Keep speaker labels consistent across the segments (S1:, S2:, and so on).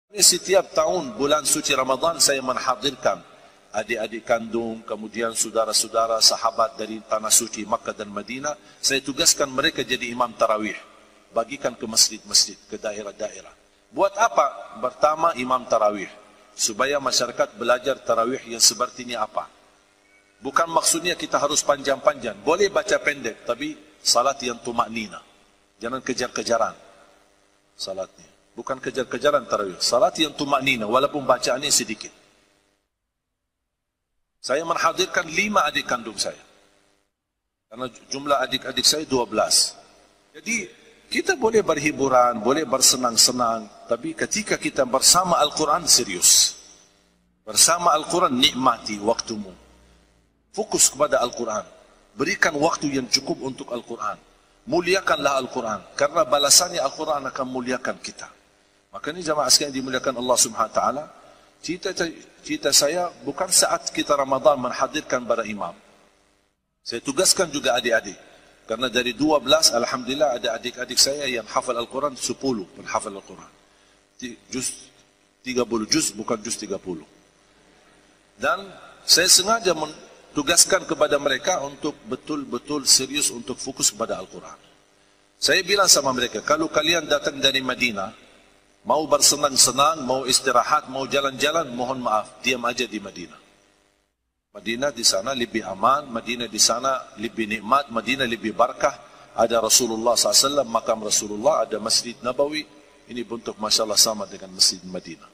S1: Setiap tahun bulan suci Ramadan saya menhadirkan adik-adik kandung, kemudian saudara-saudara sahabat dari tanah suci Makkah dan Madinah. Saya tugaskan mereka jadi imam tarawih, bagikan ke masjid-masjid, ke daerah-daerah. Buat apa? Pertama, imam tarawih, supaya masyarakat belajar tarawih yang sepertinya apa. Bukan maksudnya kita harus panjang-panjang, boleh baca pendek, tapi salat yang tumaknina, jangan kejar-kejaran salatnya. Bukan kejar-kejaran tarawih, salat yang tumaknina walaupun bacaannya sedikit. Saya menghadirkan 5 adik kandung saya, karena jumlah adik-adik saya 12. Jadi kita boleh berhiburan, boleh bersenang-senang, tapi ketika kita bersama Al-Quran serius. Bersama Al-Quran nikmati waktumu, fokus kepada Al-Quran, berikan waktu yang cukup untuk Al-Quran, muliakanlah Al-Quran, karena balasannya Al-Quran akan muliakan kita. Makanya jamaah sekalian dimuliakan Allah Subhanahu Wa Taala, cita saya bukan saat kita Ramadan menghadirkan para imam. Saya tugaskan juga adik-adik, karena dari 12 alhamdulillah ada adik-adik saya yang hafal Al-Quran 10 penghafal Al-Quran. Juz 30 juz, bukan juz 30. Dan saya sengaja tugaskan kepada mereka untuk betul-betul serius untuk fokus kepada Al-Quran. Saya bilang sama mereka, kalau kalian datang dari Madinah, mau bersenang-senang, mau istirahat, mau jalan-jalan, mohon maaf, diam aja di Madinah. Madinah di sana lebih aman, Madinah di sana lebih nikmat, Madinah lebih barakah. Ada Rasulullah SAW, makam Rasulullah, ada Masjid Nabawi. Ini bentuk Masya Allah sama dengan Masjid Madinah.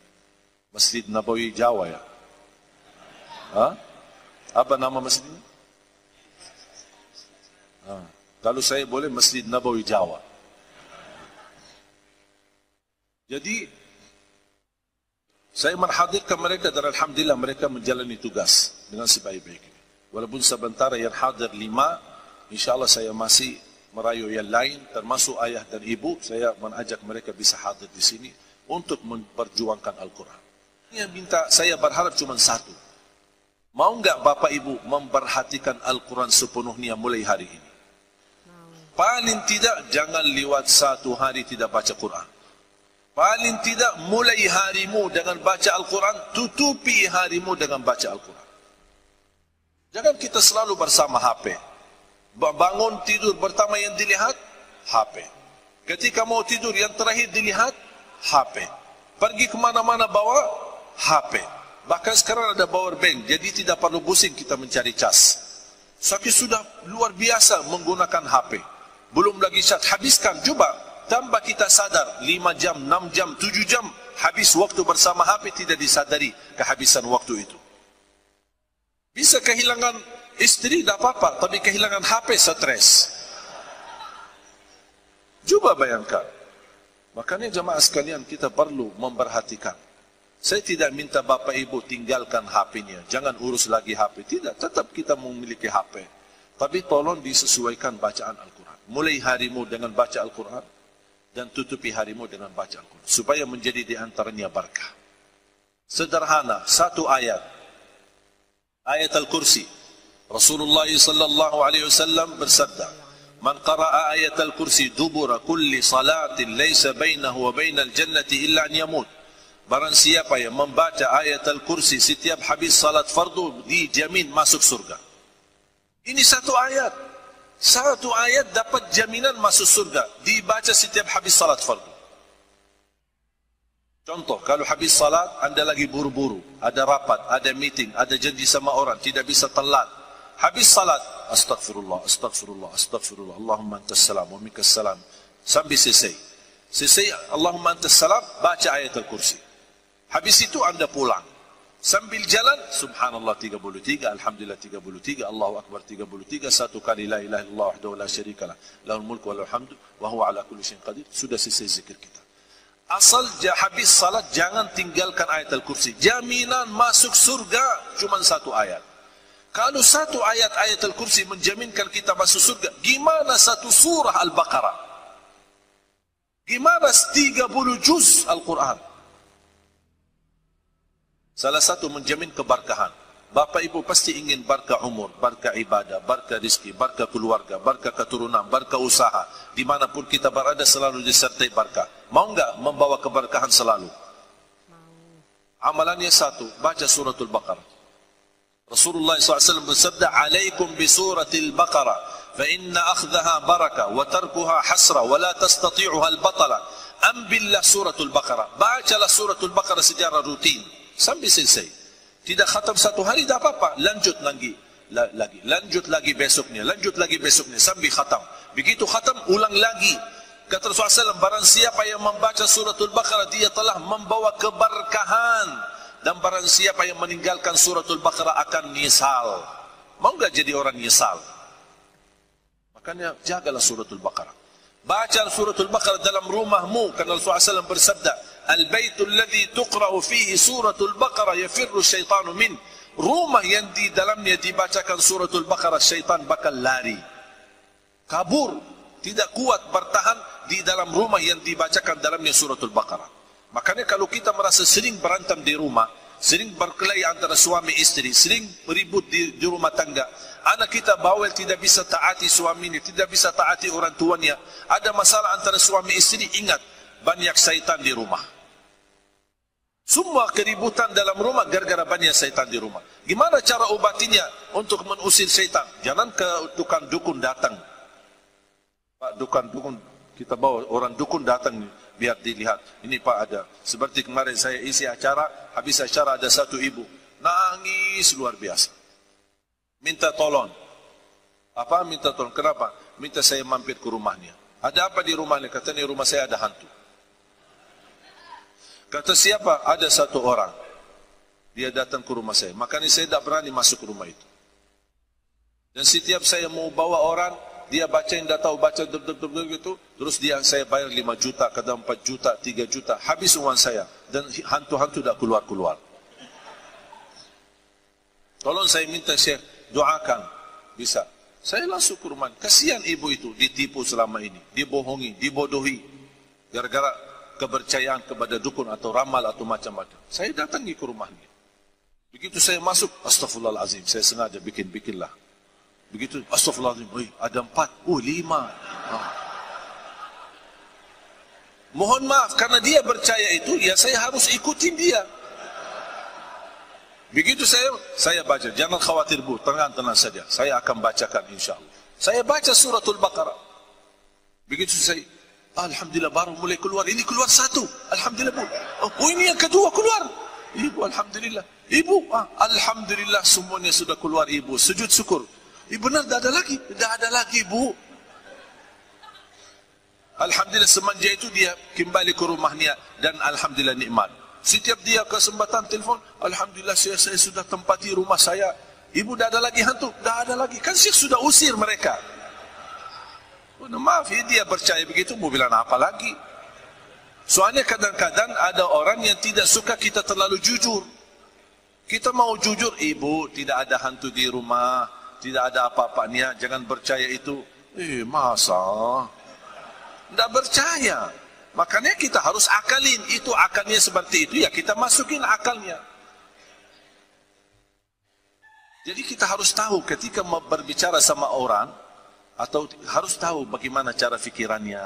S1: Masjid Nabawi Jawa ya. Apa nama masjid ini? Kalau saya boleh Masjid Nabawi Jawa. Jadi saya menghadirkan mereka dan alhamdulillah mereka menjalani tugas dengan sebaik-baiknya. Walaupun sebentar yang hadir 5, insyaAllah saya masih merayu yang lain, termasuk ayah dan ibu. Saya mengajak mereka bisa hadir di sini untuk memperjuangkan Al-Quran. Yang minta saya berharap cuma satu. Mau enggak Bapak Ibu memperhatikan Al-Quran sepenuhnya mulai hari ini? Paling tidak jangan lewat 1 hari tidak baca Quran. Paling tidak mulai harimu dengan baca Al-Quran, tutupi harimu dengan baca Al-Quran. Jangan kita selalu bersama HP. Bangun tidur pertama yang dilihat, HP. Ketika mau tidur yang terakhir dilihat, HP. Pergi kemana-mana bawa, HP. Bahkan sekarang ada power bank, jadi tidak perlu pusing kita mencari cas. Tapi sudah luar biasa menggunakan HP. Belum lagi cat, habiskan, coba. Tambah kita sadar, 5 jam, 6 jam, 7 jam, habis waktu bersama HP, tidak disadari kehabisan waktu itu. Bisa kehilangan istri, tidak apa-apa, tapi kehilangan HP, stres. Coba bayangkan. Makanya jemaah sekalian, kita perlu memperhatikan. Saya tidak minta Bapak Ibu tinggalkan HP-nya, jangan urus lagi HP. Tidak, tetap kita memiliki HP. Tapi tolong disesuaikan bacaan Al-Quran. Mulai harimu dengan baca Al-Quran, dan tutupi harimu dengan baca Al-Quran, supaya menjadi di antaranya barakah. Sederhana, 1 ayat. Ayat Al-Kursi. Rasulullah sallallahu alaihi wasallam bersabda, "Man qara'a ayat Al-Kursi dubura kulli salatin laysa bainahu wa bainal jannati illa an yamut." Barang siapa yang membaca ayat Al-Kursi setiap habis salat fardu, dijamin masuk surga. Ini 1 ayat. 1 ayat dapat jaminan masuk surga, dibaca setiap habis salat fardu. Contoh, kalau habis salat anda lagi buru-buru, ada rapat, ada meeting, ada janji sama orang, tidak bisa telat. Habis salat, astagfirullah, astagfirullah, astagfirullah, Allahumma antas salam wa minkas salam, sampai selesai. Selesai Allahumma antas salam, baca ayat Al-Kursi. Habis itu anda pulang. Sambil jalan, subhanallah 33, alhamdulillah 33, Allahu akbar 33, 1 kali la ilaha illallah wahdahu la syarikalah, lahul mulku wa lahul hamdu wa huwa ala kulli syai'in qadir. Sudah selesai zikir kita. Asal habis salat jangan tinggalkan ayat Al-Kursi. Jaminan masuk surga cuma 1 ayat. Kalau 1 ayat Al-Kursi menjaminkan kita masuk surga, gimana 1 surah Al-Baqarah? Gimana 30 juz Al-Quran? Salah satu menjamin keberkahan. Bapak Ibu pasti ingin barakah umur, barakah ibadah, barakah rizki, barakah keluarga, barakah keturunan, barakah usaha. Dimanapun kita berada selalu disertai barakah. Mau enggak membawa keberkahan selalu? Amalannya satu, baca suratul Baqarah. Rasulullah SAW bersabda, "Alaikum bi suratil Baqarah, fa inna akhdhaha barakah wa tarkuha hasra wa la tastati'uha al-batala." Ambillah suratul Baqarah. Bacalah suratul Baqarah secara rutin sampai selesai. Tidak khatam satu hari tak apa-apa, lanjut lagi. Lanjut lagi besoknya, sampai khatam. Begitu khatam, ulang lagi. Kata Rasulullah SAW, barang siapa yang membaca suratul Baqarah, dia telah membawa keberkahan. Dan barang siapa yang meninggalkan suratul Baqarah akan nyesal. Mau enggak jadi orang nyesal? Makanya jagalah suratul Baqarah. Baca suratul Baqarah dalam rumahmu. Karena Rasulullah SAW bersabda, "Al-baitul ladzi tuqra'u fihi suratul Baqarah yafirru syaitanu min." Rumah yang di dalamnya dibacakan suratul Baqarah, syaitan bakal lari, kabur, tidak kuat bertahan di dalam rumah yang dibacakan dalamnya suratul Baqarah. Makanya kalau kita merasa sering berantem di rumah, sering berkelahi antara suami istri, sering beribut di rumah tangga, anak kita bawel tidak bisa taati suaminya, tidak bisa taati orang tuanya, ada masalah antara suami istri, ingat, banyak syaitan di rumah. Semua keributan dalam rumah gara-gara banyak syaitan di rumah. Gimana cara obatinya untuk mengusir syaitan? Jangan ke tukang dukun datang. Pak, dukun kita bawa orang dukun datang biar dilihat. Ini Pak ada. Seperti kemarin saya isi acara, habis acara ada satu ibu nangis luar biasa. Minta tolong. Apa minta tolong? Kenapa? Minta saya mampir ke rumahnya. Ada apa di rumahnya? Katanya rumah saya ada hantu. Kata siapa? Ada satu orang. Dia datang ke rumah saya. Makanya saya tidak berani masuk ke rumah itu. Dan setiap saya mau bawa orang, dia baca yang tidak tahu, baca gitu. Terus saya bayar 5 juta, kadang 4 juta, 3 juta. Habis uang saya. Dan hantu-hantu tidak keluar-keluar. Tolong saya minta Syekh, doakan. Bisa. Saya langsung ke rumah. Kasihan ibu itu, ditipu selama ini. Dibohongi, dibodohi. Gara-gara kepercayaan kepada dukun atau ramal atau macam-macam. Saya datangi ke rumahnya. Begitu saya masuk, astagfirullahalazim, saya sengaja bikinlah. Begitu, astagfirullahalazim, ada 4, 5. Mohon maaf, karena dia percaya itu, ya saya harus ikutin dia. Begitu saya baca, jangan khawatir Bu, tenang saja, saya akan bacakan insyaAllah. Saya baca suratul Baqarah. Begitu saya, alhamdulillah baru mulai keluar. Ini keluar satu. Alhamdulillah Bu. Oh ini yang kedua keluar. Ibu alhamdulillah. Ibu alhamdulillah semuanya sudah keluar ibu. Sujud syukur. Benar tidak ada lagi. Tidak ada lagi Bu. Alhamdulillah semenjak itu dia kembali ke rumahnya dan alhamdulillah nikmat. Setiap dia kesempatan telefon, alhamdulillah saya sudah tempati rumah saya. Ibu tidak ada lagi hantu. Tidak ada lagi. Kan Syekh sudah usir mereka. Maaf, dia percaya begitu, mau bilang apa lagi? Soalnya kadang-kadang ada orang yang tidak suka kita terlalu jujur. Kita mau jujur, ibu tidak ada hantu di rumah, tidak ada apa-apanya, jangan percaya itu. Masa? Tidak percaya. Makanya kita harus akalin, itu akalnya seperti itu, ya kita masukin akalnya. Jadi kita harus tahu ketika berbicara sama orang, atau harus tahu bagaimana cara fikirannya,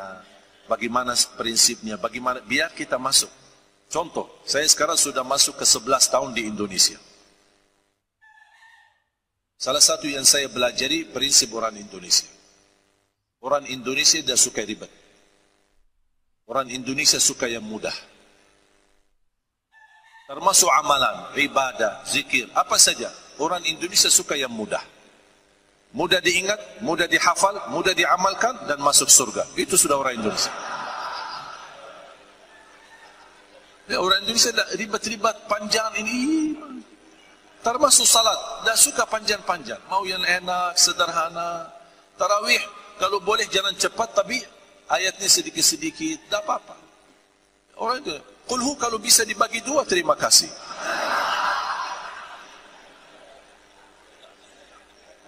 S1: bagaimana prinsipnya, bagaimana biar kita masuk. Contoh, saya sekarang sudah masuk ke 11 tahun di Indonesia. Salah satu yang saya belajari prinsip orang Indonesia. Orang Indonesia tidak suka ribet. Orang Indonesia suka yang mudah. Termasuk amalan, ibadah, zikir, apa saja. Orang Indonesia suka yang mudah. Mudah diingat, mudah dihafal, mudah diamalkan, dan masuk surga. Itu sudah orang Indonesia. Ya, orang Indonesia tidak ribet-ribet, panjang ini. Termasuk salat, tidak suka panjang-panjang. Mau yang enak, sederhana. Tarawih, kalau boleh jangan cepat, tapi ayatnya sedikit-sedikit, tidak apa-apa. Orang itu, kulhu kalau bisa dibagi 2, terima kasih.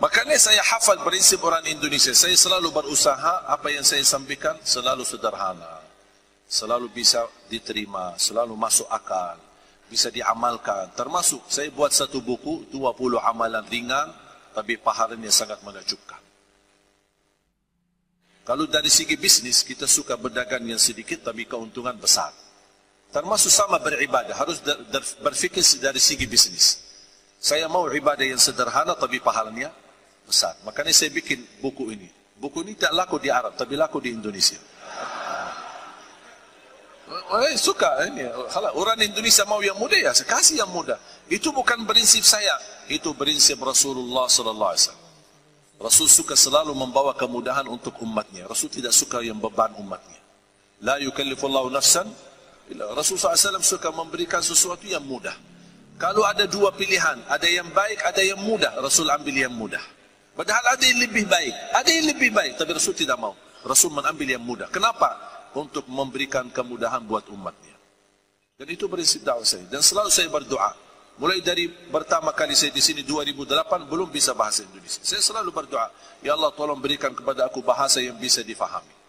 S1: Makanya saya hafal prinsip orang Indonesia. Saya selalu berusaha apa yang saya sampaikan selalu sederhana. Selalu bisa diterima, selalu masuk akal, bisa diamalkan. Termasuk saya buat satu buku, 20 amalan ringan, tapi pahalanya sangat menakjubkan. Kalau dari segi bisnis, kita suka berdagang yang sedikit, tapi keuntungan besar. Termasuk sama beribadah, harus berfikir dari segi bisnis. Saya mau ibadah yang sederhana tapi pahalanya besar. Makanya saya bikin buku ini. Buku ini tak laku di Arab, tapi laku di Indonesia. Suka ini. Orang Indonesia mau yang mudah, ya saya kasih yang mudah. Itu bukan prinsip saya, itu prinsip Rasulullah sallallahu alaihi wasallam. Rasul suka selalu membawa kemudahan untuk umatnya. Rasul tidak suka yang beban umatnya. La yukallifullahu nafsan. Rasul SAW suka memberikan sesuatu yang mudah. Kalau ada dua pilihan, ada yang baik, ada yang mudah, Rasul ambil yang mudah. Padahal ada yang lebih baik, ada yang lebih baik, tapi Rasul tidak mau. Rasul mengambil yang mudah. Kenapa? Untuk memberikan kemudahan buat umatnya. Dan itu prinsip dakwah saya. Dan selalu saya berdoa. Mulai dari pertama kali saya di sini 2008 belum bisa bahasa Indonesia. Saya selalu berdoa, ya Allah tolong berikan kepada aku bahasa yang bisa difahami.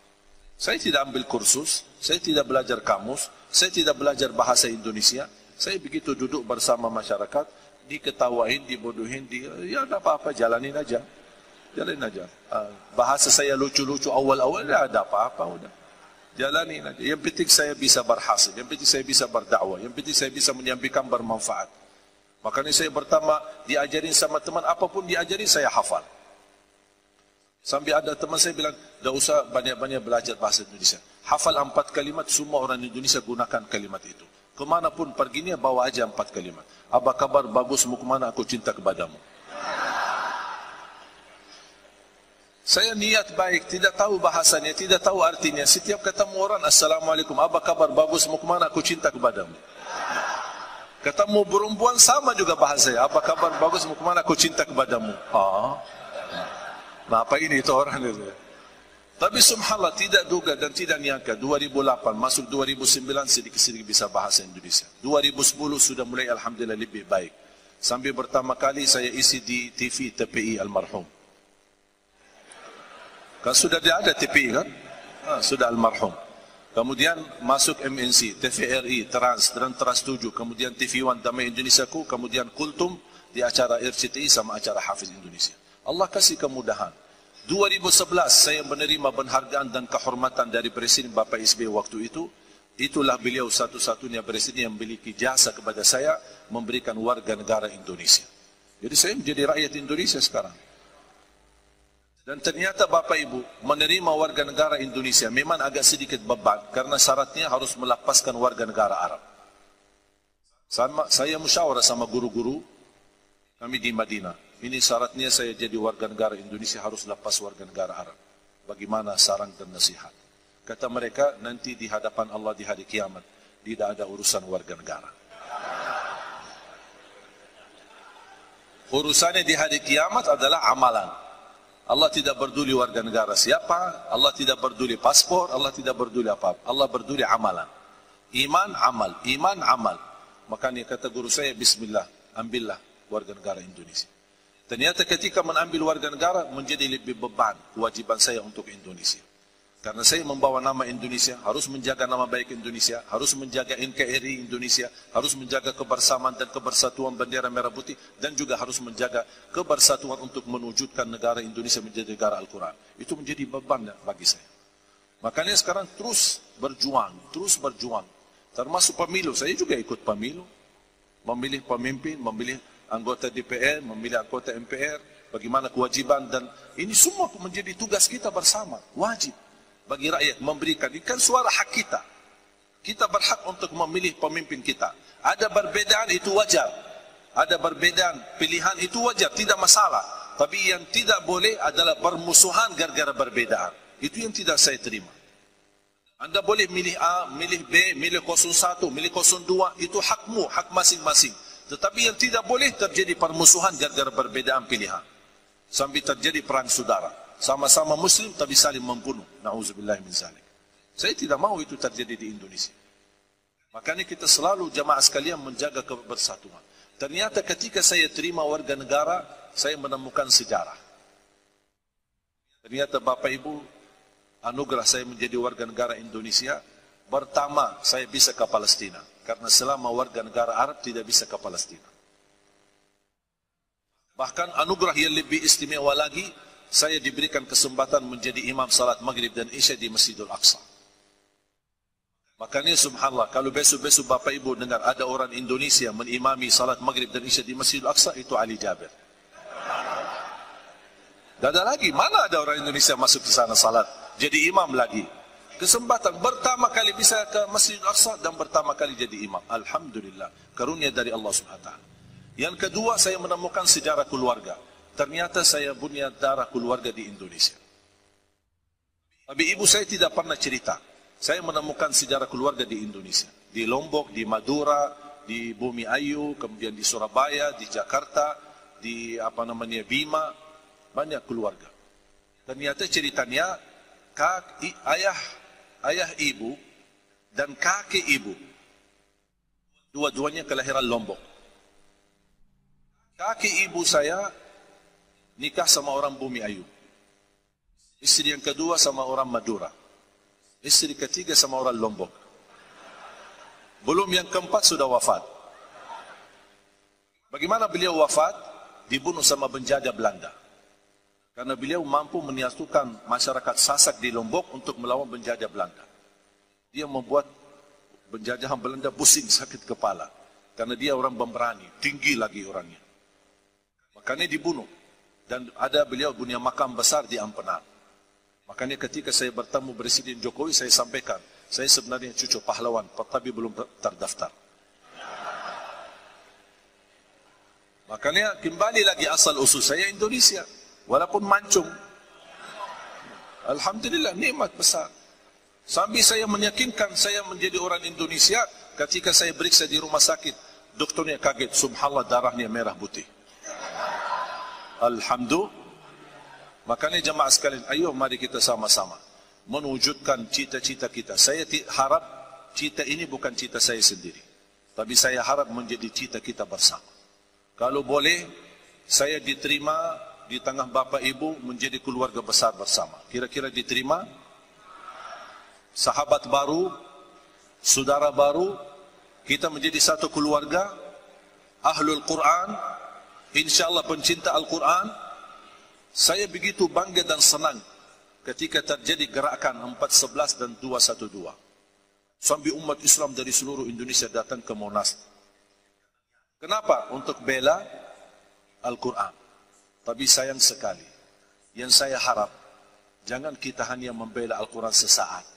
S1: Saya tidak ambil kursus, saya tidak belajar kamus, saya tidak belajar bahasa Indonesia. Saya begitu duduk bersama masyarakat, diketawain, dibodohin, ya tidak apa-apa, jalanin aja. Jalanin aja. Bahasa saya lucu-lucu awal-awal, ya ada apa-apa, udah. Jalanin aja. Yang penting saya bisa berhasil, yang penting saya bisa berdakwah, yang penting saya bisa menyampaikan bermanfaat. Makanya saya pertama diajarin sama teman, apapun diajarin saya hafal. Sampai ada teman saya bilang, tidak usah banyak-banyak belajar bahasa Indonesia. Hafal 4 kalimat, semua orang Indonesia gunakan kalimat itu. Kemanapun perginya, bawa aja 4 kalimat. Apa kabar, bagus, mau kemana, aku cinta kepadamu. Saya niat baik, tidak tahu bahasanya, tidak tahu artinya. Setiap ketemu orang, Assalamualaikum, apa kabar, bagus, mau kemana, aku cinta kepadamu. Ketemu perempuan, sama juga bahasanya. Apa kabar, bagus, mau kemana, aku cinta kepadamu. Nah, apa ini itu orang itu. Tapi subhanallah tidak duga dan tidak nyangka 2008 masuk 2009 sedikit-sedikit bisa bahasa Indonesia. 2010 sudah mulai alhamdulillah lebih baik. Sampai pertama kali saya isi di TV TPI almarhum. Kan sudah ada TPI kan? Sudah almarhum. Kemudian masuk MNC, TVRI, Trans dan Trans 7, kemudian TV One Damai Indonesiaku, kemudian Kultum di acara RCTI sama acara Hafiz Indonesia. Allah kasih kemudahan. 2011 saya menerima penghargaan dan kehormatan dari Presiden Bapak SBY waktu itu. Itulah beliau satu-satunya presiden yang memiliki jasa kepada saya memberikan warga negara Indonesia. Jadi saya menjadi rakyat Indonesia sekarang. Dan ternyata Bapak Ibu menerima warga negara Indonesia memang agak sedikit beban karena syaratnya harus melepaskan warga negara Arab. Saya musyawarah sama guru-guru kami di Madinah. Ini syaratnya saya jadi warga negara Indonesia harus lepas warga negara Arab. Bagaimana saran dan nasihat? Kata mereka nanti di hadapan Allah di hari kiamat tidak ada urusan warga negara. Urusannya di hari kiamat adalah amalan. Allah tidak peduli warga negara siapa, Allah tidak peduli paspor, Allah tidak peduli apa-apa. Allah peduli amalan. Iman, amal. Iman, amal. Makanya kata guru saya, bismillah, ambillah warga negara Indonesia. Ternyata ketika mengambil warga negara menjadi lebih beban kewajiban saya untuk Indonesia. Karena saya membawa nama Indonesia, harus menjaga nama baik Indonesia, harus menjaga NKRI Indonesia, harus menjaga kebersamaan dan kebersatuan bendera merah putih, dan juga harus menjaga kebersatuan untuk mewujudkan negara Indonesia menjadi negara Al-Quran. Itu menjadi beban bagi saya. Makanya sekarang terus berjuang. Termasuk pemilu, saya juga ikut pemilu. Memilih pemimpin, memilih anggota DPR, memilih anggota MPR, bagaimana kewajiban, dan ini semua menjadi tugas kita bersama, wajib bagi rakyat memberikan, ini kan suara hak kita. Kita berhak untuk memilih pemimpin kita. Ada perbedaan itu wajar, ada perbedaan pilihan itu wajar, tidak masalah. Tapi yang tidak boleh adalah permusuhan gara-gara perbedaan. Itu yang tidak saya terima. Anda boleh milih A, milih B, milih 01, milih 02, itu hakmu, hak masing-masing. Tetapi yang tidak boleh terjadi permusuhan gara-gara perbedaan pilihan. Sampai terjadi perang saudara. Sama-sama muslim tapi saling membunuh. Na'udzubillah min zalik. Saya tidak mau itu terjadi di Indonesia. Makanya kita selalu jamaah sekalian menjaga kebersatuan. Ternyata ketika saya terima warga negara, saya menemukan sejarah. Ternyata Bapak Ibu, anugerah saya menjadi warga negara Indonesia. Pertama, saya bisa ke Palestina. Karena selama warga negara Arab tidak bisa ke Palestina. Bahkan anugerah yang lebih istimewa lagi, saya diberikan kesempatan menjadi imam salat maghrib dan isya di Masjidul Aqsa. Makanya subhanallah, kalau besok-besok Bapak Ibu dengar ada orang Indonesia menimami salat maghrib dan isya di Masjidil Aqsa, itu Ali Jabir. Tak ada lagi, mana ada orang Indonesia masuk ke sana salat, jadi imam lagi. Kesempatan pertama kali bisa ke Masjidil Aqsa dan pertama kali jadi imam. Alhamdulillah, karunia dari Allah Subhanahu wa taala. Yang kedua, saya menemukan sejarah keluarga. Ternyata saya punya darah keluarga di Indonesia. Tapi ibu saya tidak pernah cerita. Saya menemukan sejarah keluarga di Indonesia. Di Lombok, di Madura, di Bumi Ayu, kemudian di Surabaya, di Jakarta, di Bima, banyak keluarga. Ternyata ceritanya ayah ibu dan kakek ibu dua-duanya kelahiran Lombok. Kakek ibu saya nikah sama orang Bumi Ayu. Istri yang kedua sama orang Madura. Istri ketiga sama orang Lombok. Belum yang keempat sudah wafat. Bagaimana beliau wafat? Dibunuh sama penjajah Belanda. Karena beliau mampu menyatukan masyarakat Sasak di Lombok untuk melawan penjajah Belanda. Dia membuat penjajahan Belanda pusing, sakit kepala. Karena dia orang pemberani, tinggi lagi orangnya. Makanya dibunuh. Dan ada beliau punya makam besar di Ampenan. Makanya ketika saya bertemu Presiden Jokowi, saya sampaikan, saya sebenarnya cucu pahlawan, tapi belum terdaftar. Makanya kembali lagi asal usul saya Indonesia, walaupun mancung. Alhamdulillah, nikmat besar. Sambil saya meyakinkan saya menjadi orang Indonesia, ketika saya periksa di rumah sakit, dokternya kaget, subhanallah darahnya merah putih. Alhamdulillah. Makanya jemaah sekalian, ayo mari kita sama-sama mewujudkan cita-cita kita. Saya harap cita ini bukan cita saya sendiri, tapi saya harap menjadi cita kita bersama. Kalau boleh, saya diterima di tengah Bapak Ibu menjadi keluarga besar bersama. Kira-kira diterima? Sahabat baru, saudara baru, kita menjadi satu keluarga, Ahlul Quran, insyaAllah pencinta Al-Quran. Saya begitu bangga dan senang ketika terjadi gerakan 411 dan 212. Sambil umat Islam dari seluruh Indonesia datang ke Monas. Kenapa? Untuk bela Al-Quran. Tapi sayang sekali, yang saya harap, jangan kita hanya membela Al-Quran sesaat.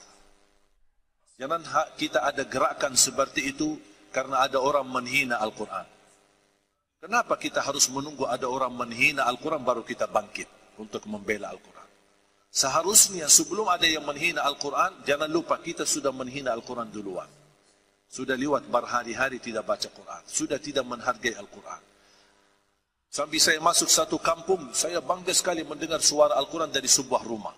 S1: Jangan kita ada gerakan seperti itu karena ada orang menghina Al-Quran. Kenapa kita harus menunggu ada orang menghina Al-Quran baru kita bangkit untuk membela Al-Quran? Seharusnya sebelum ada yang menghina Al-Quran, jangan lupa kita sudah menghina Al-Quran duluan. Sudah lewat berhari-hari tidak baca Quran. Sudah tidak menghargai Al-Quran. Sampai saya masuk satu kampung, saya bangga sekali mendengar suara Al-Quran dari sebuah rumah.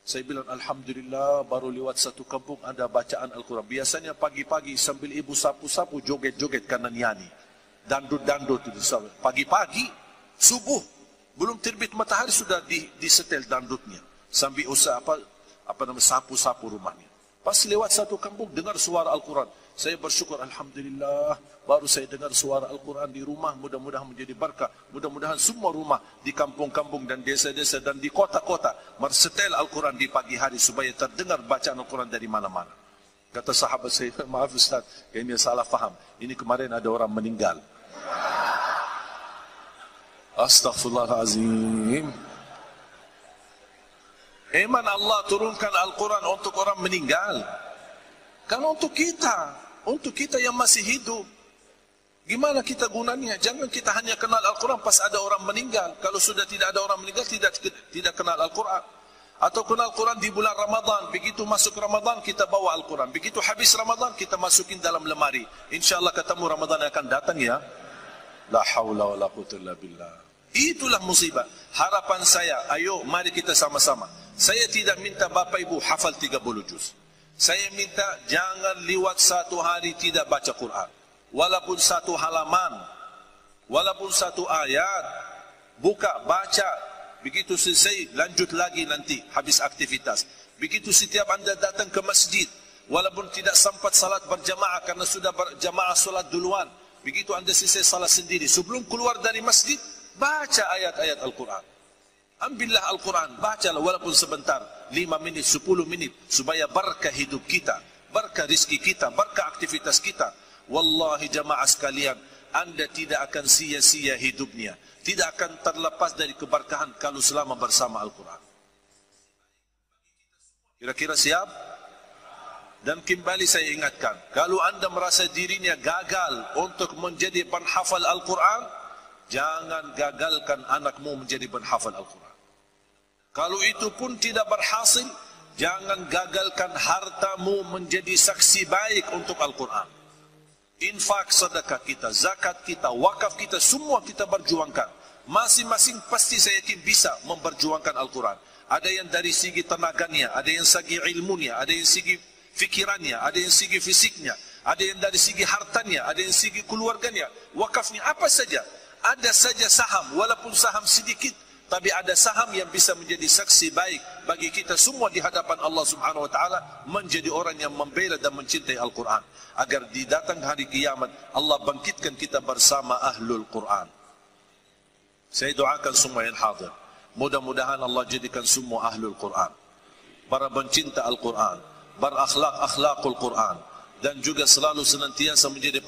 S1: Saya bilang, Alhamdulillah baru lewat satu kampung ada bacaan Al-Quran. Biasanya pagi-pagi sambil ibu sapu-sapu, joget-joget karena nyanyi. Dandut-dandut itu pagi-pagi subuh belum terbit matahari sudah disetel dandutnya sambil usaha sapu-sapu rumahnya. Pas lewat satu kampung dengar suara Al-Quran, saya bersyukur Alhamdulillah baru saya dengar suara Al-Quran di rumah. Mudah-mudahan menjadi berkah. Mudah-mudahan semua rumah di kampung-kampung dan desa-desa dan di kota-kota mersetel Al-Quran di pagi hari supaya terdengar bacaan Al-Quran dari mana-mana. Kata sahabat saya, maaf Ustaz, kayaknya salah faham, ini kemarin ada orang meninggal. Astaghfirullahalazim. Iman Allah turunkan Al-Quran untuk orang meninggal. Karena untuk kita yang masih hidup. Gimana kita gunanya? Jangan kita hanya kenal Al-Quran pas ada orang meninggal. Kalau sudah tidak ada orang meninggal, tidak kenal Al-Quran. Atau kenal Al-Quran di bulan Ramadan. Begitu masuk Ramadan, kita bawa Al-Quran. Begitu habis Ramadan, kita masukin dalam lemari. InsyaAllah ketemu Ramadan akan datang ya. La hawla wa la quwwata illa billah. Itulah musibah. Harapan saya, ayo mari kita sama-sama. Saya tidak minta Bapak Ibu hafal 30 juz. Saya minta jangan lewat satu hari tidak baca Quran. Walaupun satu halaman, walaupun satu ayat, buka, baca. Begitu selesai, lanjut lagi nanti habis aktivitas. Begitu setiap anda datang ke masjid, walaupun tidak sempat salat berjamaah karena sudah berjamaah salat duluan. Begitu anda selesai salat sendiri, sebelum keluar dari masjid, baca ayat-ayat Al-Quran. Ambillah Al-Quran, bacalah walaupun sebentar, 5 minit, 10 minit, supaya berkah hidup kita, berkah rizki kita, berkah aktivitas kita. Wallahi jamaah sekalian, Anda tidak akan sia-sia hidupnya, tidak akan terlepas dari keberkahan kalau selama bersama Al-Quran. Kira-kira siap? Dan kembali saya ingatkan, kalau anda merasa dirinya gagal untuk menjadi penghafal Al-Quran, jangan gagalkan anakmu menjadi penghafal Al-Quran. Kalau itu pun tidak berhasil, jangan gagalkan hartamu menjadi saksi baik untuk Al-Quran. Infak sedekah kita, zakat kita, wakaf kita, semua kita berjuangkan. Masing-masing pasti saya yakin bisa memperjuangkan Al-Quran. Ada yang dari segi tenaganya, ada yang segi ilmunya, ada yang segi fikirannya, ada yang segi fisiknya, ada yang dari segi hartanya, ada yang segi keluarganya, wakafnya, apa saja. Ada saja saham, walaupun saham sedikit, tapi ada saham yang bisa menjadi saksi baik bagi kita semua di hadapan Allah Subhanahu Wa Taala, menjadi orang yang membela dan mencintai Al-Quran, agar di datang hari kiamat Allah bangkitkan kita bersama Ahlul Quran. Saya doakan semua yang hadir, mudah-mudahan Allah jadikan semua Ahlul Quran, para pencinta Al-Quran, berakhlak akhlakul Quran, dan juga selalu senantiasa menjadi